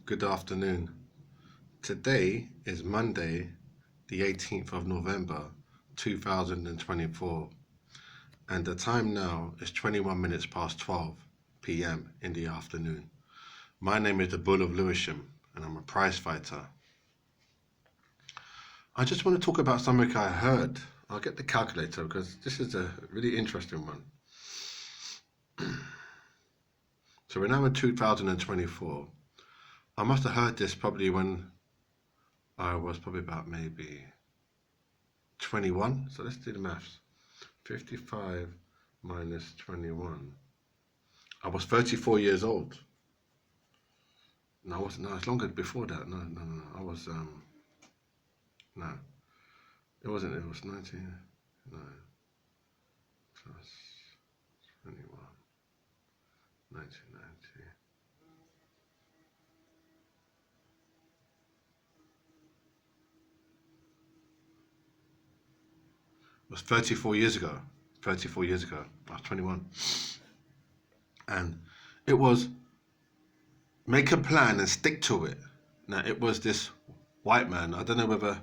Good afternoon. Today is Monday, the 18th of November, 2024, and the time now is 21 minutes past 12 p.m. in the afternoon. My name is the Bull of Lewisham, and I'm a prize fighter. I just want to talk about something I heard. I'll get the calculator because this is a really interesting one. So we're now in 2024. I must have heard this probably when I was probably about maybe 21. So let's do the maths. 55 minus 21. I was 34 years old. No, I wasn't. No, it's longer before that. No. I was, no. It wasn't. It was 19. No. Plus 21. 1990. It was 34 years ago. 34 years ago. I was 21. And it was make a plan and stick to it. Now, it was this white man. I don't know whether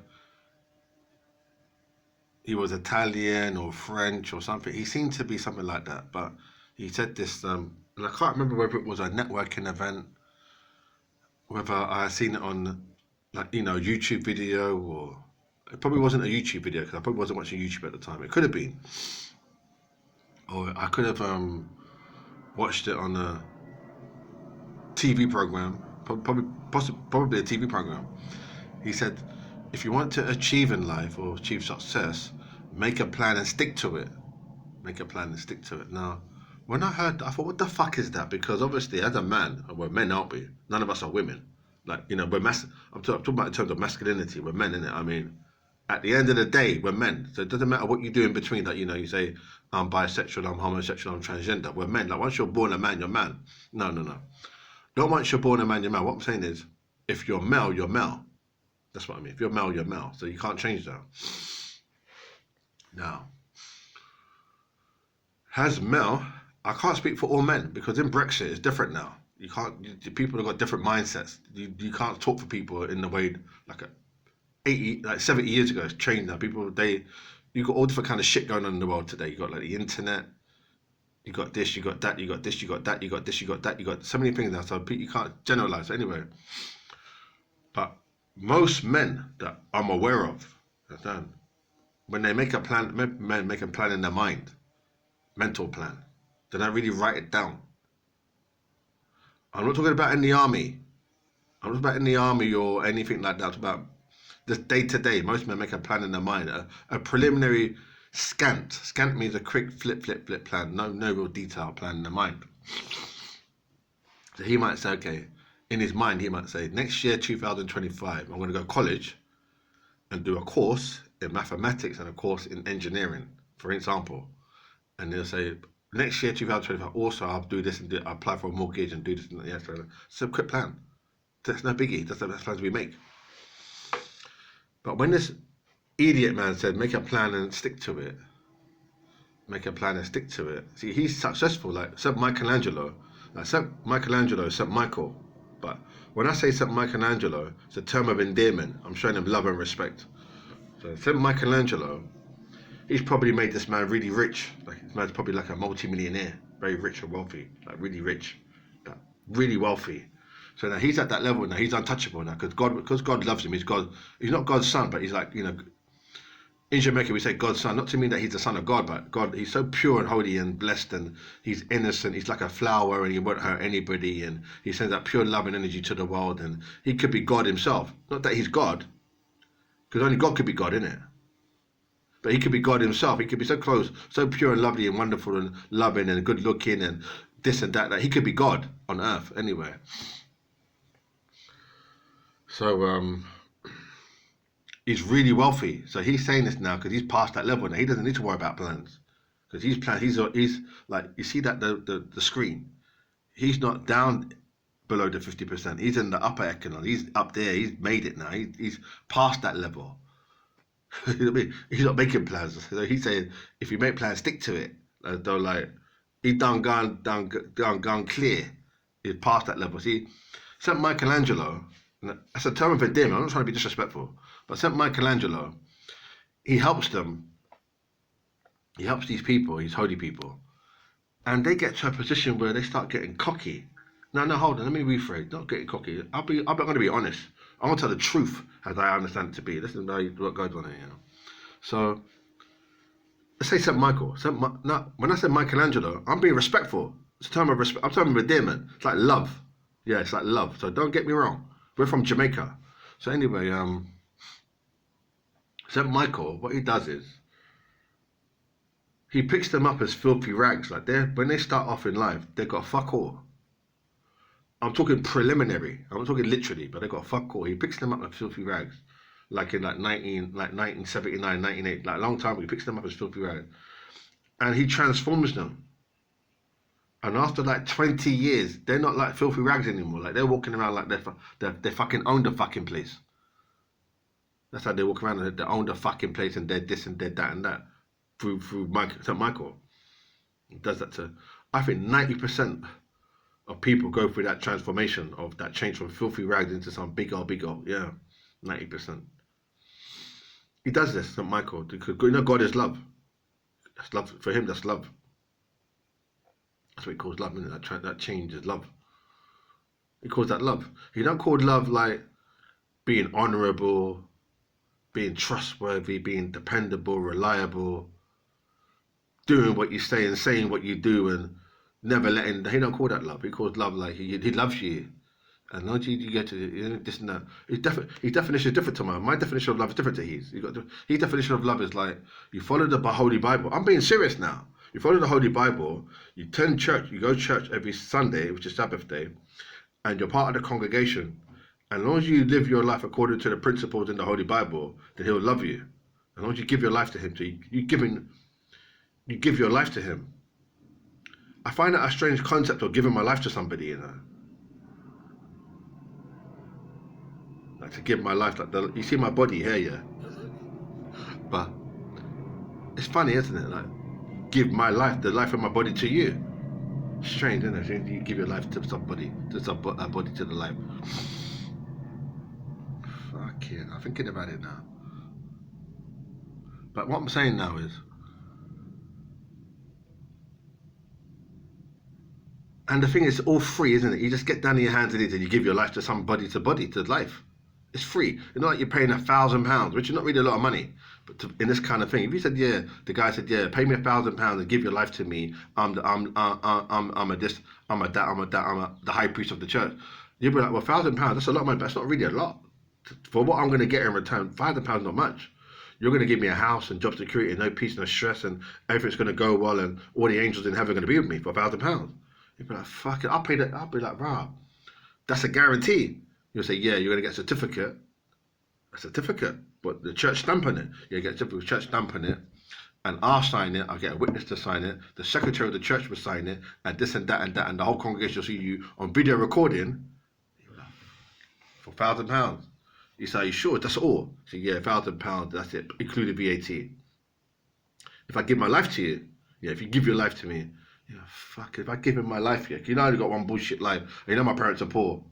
he was Italian or French or something. He seemed to be something like that. But he said this, and I can't remember whether it was a networking event, whether I seen it on, YouTube video, or it probably wasn't a YouTube video because I probably wasn't watching YouTube at the time. It could have been, or I could have watched it on a TV program, probably a TV program. He said, if you want to achieve in life or achieve success, make a plan and stick to it. Make a plan and stick to it. Now, when I heard, I thought, what the fuck is that? Because obviously, as a man, we're men, aren't we? None of us are women. I'm talking about in terms of masculinity. We're men, innit? I mean, at the end of the day, we're men. So it doesn't matter what you do in between. That you say, I'm bisexual, I'm homosexual, I'm transgender. We're men. Like once you're born a man, you're man. No. Not once you're born a man, you're male. What I'm saying is, if you're male, you're male. That's what I mean. If you're male, you're male. So you can't change that. Now, as male, I can't speak for all men because in Brexit it's different now. You can't. People have got different mindsets. You can't talk for people in the way like 70 years ago. It's changed now. You got all different kind of shit going on in the world today. You got like the internet. You got this. You got that. You got this. You got that. You got this. You got that. You got so many things now. So you can't generalize anyway. But most men that I'm aware of, understand, when they make a plan, men make a plan in their mind, mental plan. They don't really write it down. I'm not talking about in the army. I'm not about in the army or anything like that. I'm about just day to day. Most men make a plan in their mind, a preliminary scant. Scant means a quick flip plan. No real detailed plan in their mind. So he might say, okay, in his mind, he might say, next year, 2025, I'm going to go to college and do a course in mathematics and a course in engineering, for example. And they'll say, next year, 2025, also I'll do this and I'll apply for a mortgage and do this and that. Yeah, so it's a quick plan. That's no biggie. That's the plans we make. But when this idiot man said, make a plan and stick to it, make a plan and stick to it. See, he's successful, like St. Michelangelo. Like St. Michelangelo is St. Michael. But when I say St. Michelangelo, it's a term of endearment. I'm showing him love and respect. So St. Michelangelo, he's probably made this man really rich. Like this man's probably like a multi-millionaire, very rich and wealthy, like really rich, like really wealthy. So now he's at that level now. He's untouchable now because God loves him. He's God. He's not God's son, but he's like in Jamaica we say God's son, not to mean that he's the son of God, but God, he's so pure and holy and blessed and he's innocent. He's like a flower and he won't hurt anybody and he sends that pure love and energy to the world and he could be God himself. Not that he's God, because only God could be God, innit? But he could be God himself. He could be so close, so pure and lovely and wonderful and loving and good looking and this and that he could be God on earth anywhere. So he's really wealthy. So he's saying this now because he's past that level now. He doesn't need to worry about plans because he's like, you see that the screen. He's not down below the 50%. He's in the upper echelon. He's up there. He's made it now. He's past that level. You know what I mean? He's not making plans. So he's saying if you make plans, stick to it. Though like he done gone clear. is past that level. See, St. Michelangelo, that's a term of endearment. I'm not trying to be disrespectful, but St. Michelangelo, he helps them. He helps these people, these holy people, and they get to a position where they start getting cocky. No, hold on. Let me rephrase. Not getting cocky. I'm going to be honest. I want to tell the truth as I understand it to be. Listen to what goes on here. You know? So, let's say St. Michael. No, when I say Michelangelo, I'm being respectful. It's a term of respect. I'm talking of endearment. It's like love. Yeah, it's like love. So don't get me wrong. We're from Jamaica. So anyway, St. Michael, what he does is, he picks them up as filthy rags. Like when they start off in life, they got fuck all. I'm talking preliminary. I'm not talking literally, but they got fuck all. He picks them up as filthy rags, like in 1979, 1980, like a long time ago. He picks them up as filthy rags, and he transforms them. And after like 20 years, they're not like filthy rags anymore. Like they're walking around like they fucking own the fucking place. That's how they walk around. They own the fucking place, and they're this and they're that and that. Through St. Michael. It does that to, I think 90% of people go through that transformation of that change from filthy rags into some big old, yeah, 90%. He does this, St. Michael, because God is love. That's love, for him, that's love. That's what he calls love, isn't it? That change is love. He calls that love. He don't call love like being honourable, being trustworthy, being dependable, reliable, doing what you say and saying what you do, and never letting. He don't call that love. He calls love like he loves you, and once you get to this and that. His definition is different to mine. My definition of love is different to his. His definition of love is like you follow the Holy Bible. I'm being serious now. You follow the Holy Bible. You attend church. You go to church every Sunday, which is Sabbath day, and you're part of the congregation. And as long as you live your life according to the principles in the Holy Bible, then he'll love you. As long as you give your life to him, so you give your life to him. I find that a strange concept of giving my life to somebody, you know. Like to give my life, you see my body here, yeah. But it's funny, isn't it? Like give my life, the life of my body to you. Strange, isn't it? You give your life to somebody, a body to the life. Fuck yeah, I'm thinking about it now. But what I'm saying now is, and the thing is, all free, isn't it? You just get down on your hands and knees and you give your life to somebody, to life. It's free. It's not like you're paying £1,000, which is not really a lot of money. But in this kind of thing, if you said, yeah, the guy said, yeah, pay me £1,000 and give your life to me. I'm the high priest of the church. You'd be like, well, £1,000, that's a lot of money, but that's not really a lot. For what I'm going to get in return, £500 not much. You're going to give me a house and job security and no peace, no stress, and everything's going to go well, and all the angels in heaven are going to be with me for £1,000. You'd be like, fuck it, I'll pay that. I'll be like, wow, that's a guarantee. You'll say, yeah, you're going to get a certificate, but the church stamp on it. You get a certificate, church stamp on it, and I'll sign it. I'll get a witness to sign it. The secretary of the church will sign it, and this and that and that, and the whole congregation will see you on video recording for £1,000. You say, are you sure? That's all. So yeah, £1,000, that's it, including VAT. If I give my life to you, yeah, if you give your life to me, yeah, fuck it, if I give him my life, yeah, you know I only got one bullshit life, and you know my parents are poor.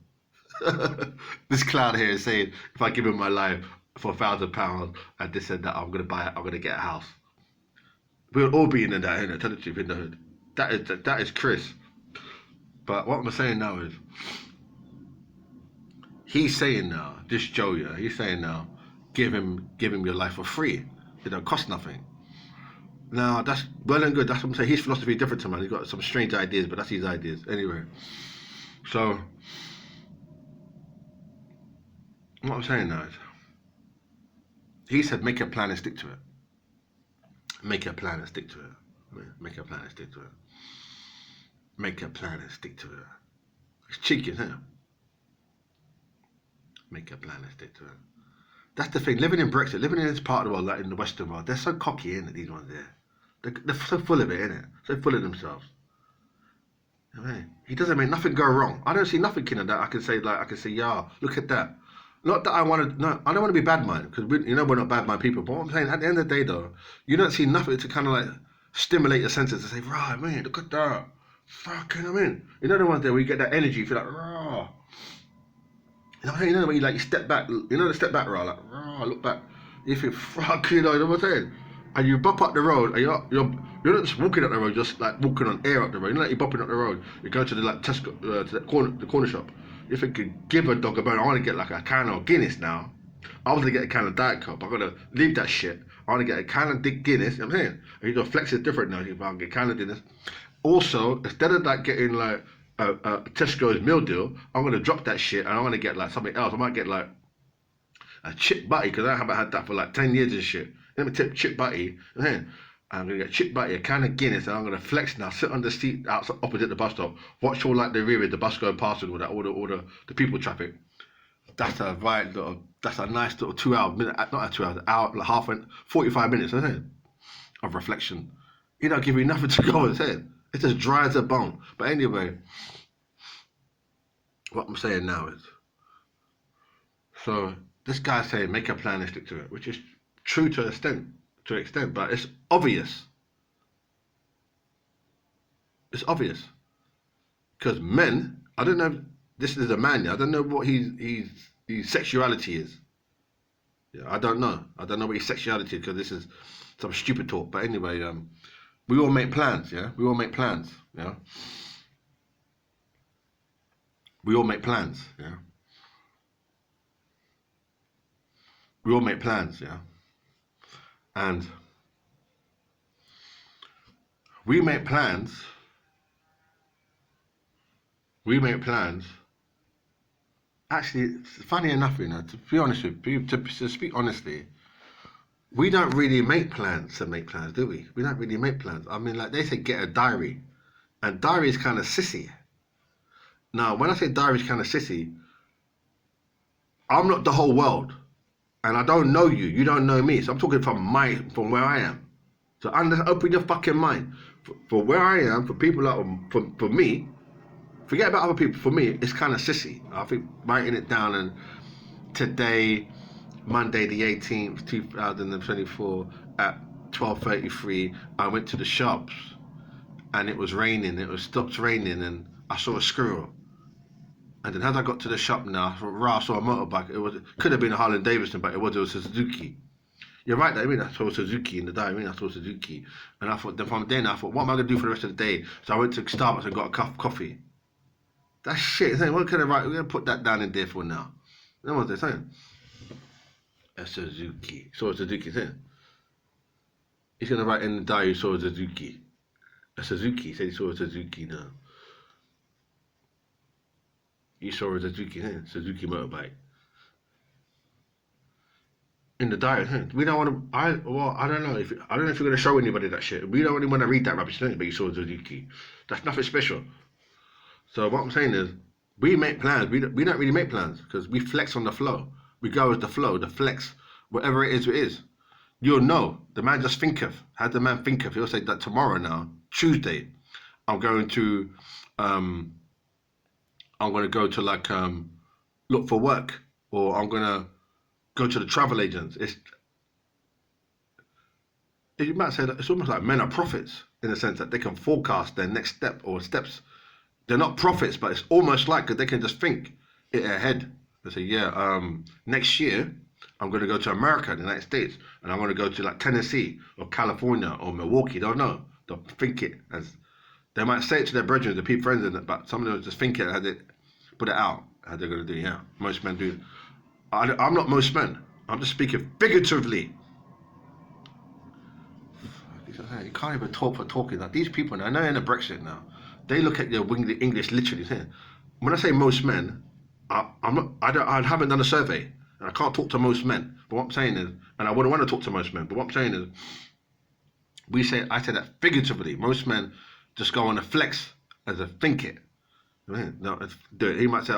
This clown here is saying, if I give him my life for £1,000 and this and that, I'm gonna get a house. We'll all be in that, innit? Tell the truth, in the hood. That is Chris. But what I'm saying now is, he's saying now, this Joe, yeah, he's saying now, give him your life for free. It don't cost nothing. Now that's well and good. That's what I'm saying. His philosophy is different to mine. He's got some strange ideas, but that's his ideas anyway. So what I'm saying now is, he said, make a plan and stick to it. Make a plan and stick to it. Make a plan and stick to it. Make a plan and stick to it. It's cheeky, isn't it? Make a plan and stick to it. That's the thing. Living in Brexit, living in this part of the world, like in the Western world, they're so cocky, innit, these ones there. They're so full of it, innit? So full of themselves. I mean, he doesn't make nothing go wrong. I don't see nothing in that. I can say, yeah, look at that. Not that I want to, no, I don't want to be bad mind, because we're not bad mind people. But what I'm saying, at the end of the day, though, you don't see nothing to kind of like stimulate your senses to say, right, man, look at that. Fucking, I mean, you know the ones there where you get that energy, you feel like, raw. You know when you like you step back, you know the step back raw, like raw, look back, you feel fucking, you know what I'm saying? And you bop up the road, and you're not just walking up the road, just like walking on air up the road. You know, like you're bopping up the road. You go to the like Tesco, to the corner shop. You're thinking, give a dog a bone. I want to get like a can of Guinness now. I was gonna get a can of Diet Coke. I'm gonna leave that shit. I want to get a can of Guinness. You know what I'm saying, and you know, flex is different now. You can get a can of Guinness. Also, instead of like getting like a Tesco's meal deal, I'm gonna drop that shit and I'm gonna get like something else. I might get like a chip butty because I haven't had that for like 10 years and shit. Let me tip chip butty. Then I'm gonna get chip butty, a can of Guinness, and I'm gonna flex now. Sit on the seat outside opposite the bus stop. Watch all like the rear of the bus going past and all that, all the people traffic. That's a right little. That's a nice little 2 hour minute, not a 2 hours, hour, like half an 45 minutes, isn't it? Of reflection. You don't give me nothing to go with, it. It's just dry as a bone. But anyway, what I'm saying now is, so this guy's saying make a plan and stick to it, which is true to an extent, but it's obvious. It's obvious because men. I don't know. If this is a man. I don't know what his sexuality is. Yeah, I don't know. I don't know what his sexuality is because this is some stupid talk. But anyway, we all make plans. Yeah, we all make plans. Yeah, we all make plans. Yeah, we all make plans. Yeah, and we make plans. We make plans. Actually, funny enough, you know, to be honest with you, to speak honestly, we don't really make plans to make plans, do we? We don't really make plans. I mean, like they say, get a diary, and diary is kind of sissy. Now, when I say diary is kind of sissy, I'm not the whole world, and I don't know you. You don't know me, so I'm talking from where I am. So open your fucking mind. For where I am, for people like for me, forget about other people. For me, it's kind of sissy. I think writing it down and today, Monday the 18th, 2024 at 12:33, I went to the shops and it was raining. It was stopped raining and I saw a squirrel. And then as I got to the shop now, I saw a motorbike. It could have been a Harley Davidson, but it was a Suzuki. You're right, I mean, I saw Suzuki in the diary. I mean, I saw Suzuki. And I thought, then from then, I thought, what am I going to do for the rest of the day? So I went to Starbucks and got a cup of coffee. That's shit. What kind of right? We're going to put that down in there for now. You know what they're saying? A Suzuki. Saw a Suzuki thing. He's going to write in the diary, saw a Suzuki. A Suzuki. He said he saw a Suzuki now. He saw a Suzuki thing. Suzuki motorbike. In the diary, we don't want to. I don't know if you're going to show anybody that shit. We don't really want to read that rubbish, but you saw a Suzuki. That's nothing special. So what I'm saying is, we make plans. We don't really make plans because we flex on the flow. We go with the flow, the flex, whatever it is. You'll know. The man just thinketh. How the man thinketh? He'll say that tomorrow now, Tuesday, I'm going to like look for work, or I'm gonna go to the travel agents. You might say that it's almost like men are prophets in the sense that they can forecast their next step or steps. They're not prophets, but it's almost like they can just think it ahead. They say, yeah, next year I'm going to go to America, the United States, and I'm going to go to like Tennessee or California or Milwaukee. Don't know. They'll think it as they might say it to their brethren, the people friends in it, but some of them just think it, how they put it out, how they're going to do. Yeah, most men do. I'm not most men. I'm just speaking figuratively. You can't even talk for talking. Like these people now, I know in the Brexit now, they look at your English literally. When I say most men, I haven't done a survey, and I can't talk to most men. But what I'm saying is, and I wouldn't want to talk to most men. But what I'm saying is, I say that figuratively. Most men just go on a flex as a think it. No, do it. He might say,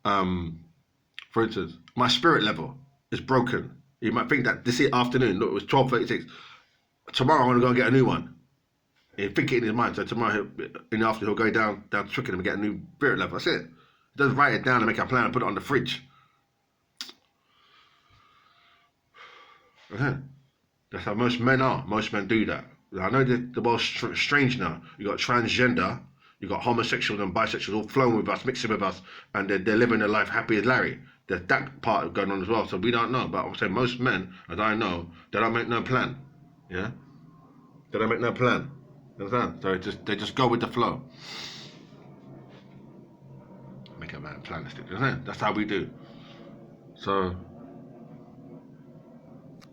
for instance, my spirit level is broken. You might think that this afternoon, look, it was 12:36. Tomorrow I'm going to go and get a new one. He'll think it in his mind. So tomorrow in the afternoon he'll go down to Twickenham and get a new spirit level. That's it. He doesn't write it down and make a plan and put it on the fridge. That's how most men are. Most men do that. I know the world's strange now. You got transgender. You got homosexuals and bisexuals all flowing with us, mixing with us, and they're living their life happy as Larry. There's that part going on as well. So we don't know. But I'm saying most men, as I know, they don't make no plan. Yeah? They don't make no plan. You understand? So they just go with the flow. Make a man plan to stick. You understand? That's how we do. So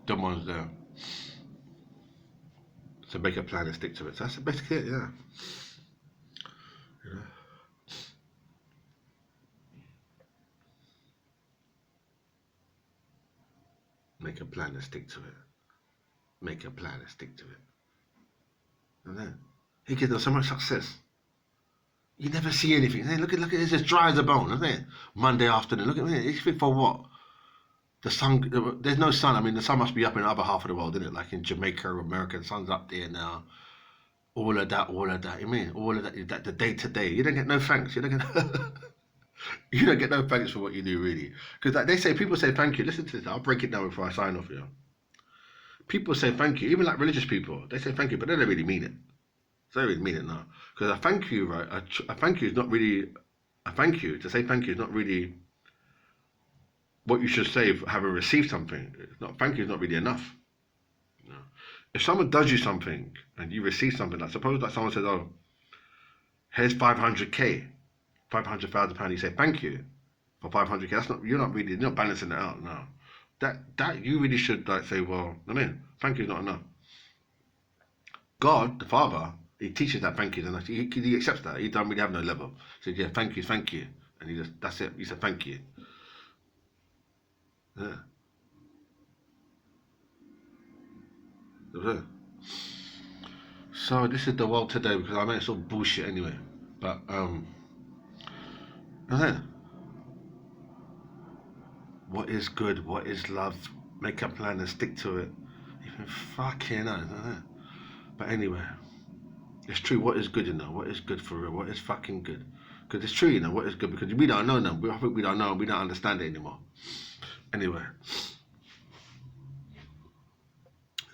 them ones there. So make a plan and stick to it. So that's basically it, yeah. You know? Make a plan and stick to it. Make a plan and stick to it. And then he gives them so much success. You never see anything. Hey, look at it's as dry as a bone, isn't it? Monday afternoon. Look at me. You think for what? The sun. There's no sun. I mean, the sun must be up in the other half of the world, isn't it? Like in Jamaica or America, the sun's up there now. All of that. You mean all of that? The day to day. You don't get no thanks. You don't get. You don't get no thanks for what you do, really. Because like they say, people say thank you. Listen to this. I'll break it down before I sign off here. People say thank you, even like religious people. They say thank you, but they don't really mean it. They don't really mean it now. Because a thank you, right? A thank you is not really a thank you. To say thank you is not really what you should say for having received something. It's not, thank you is not really enough. You know? If someone does you something and you receive something, like suppose that someone says, "Oh, here's 500k, £500,000," you say thank you for 500k. That's not, you're not balancing it out. No, that you really should like say, well, I mean, thank you is not enough. God, the Father, he teaches that thank you, and he accepts that. He don't really have no level. So yeah, thank you, and he just, that's it. He said thank you. Yeah. So this is the world today, because I mean it's all bullshit anyway. But yeah. What is good? What is love? Make a plan and stick to it. Even fucking hell, But anyway, it's true. What is good, What is good for real? What is fucking good? Because it's true, what is good, because we don't know now. I think we don't know. We don't understand it anymore. Anyway,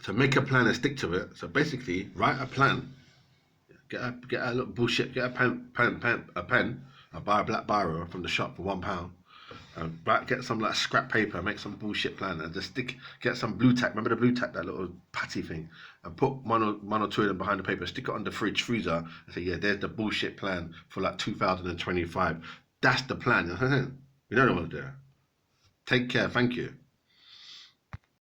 so make a plan and stick to it. So basically, write a plan. Get a little bullshit. Get a pen. Buy a black biro from the shop for £1. Get some like scrap paper, make some bullshit plan, and just get some blue tack. Remember the blue tack, that little patty thing, and put one or two of them behind the paper. Stick it on the freezer, and say, yeah, there's the bullshit plan for like 2025. That's the plan. You know the ones there. Take care. Thank you.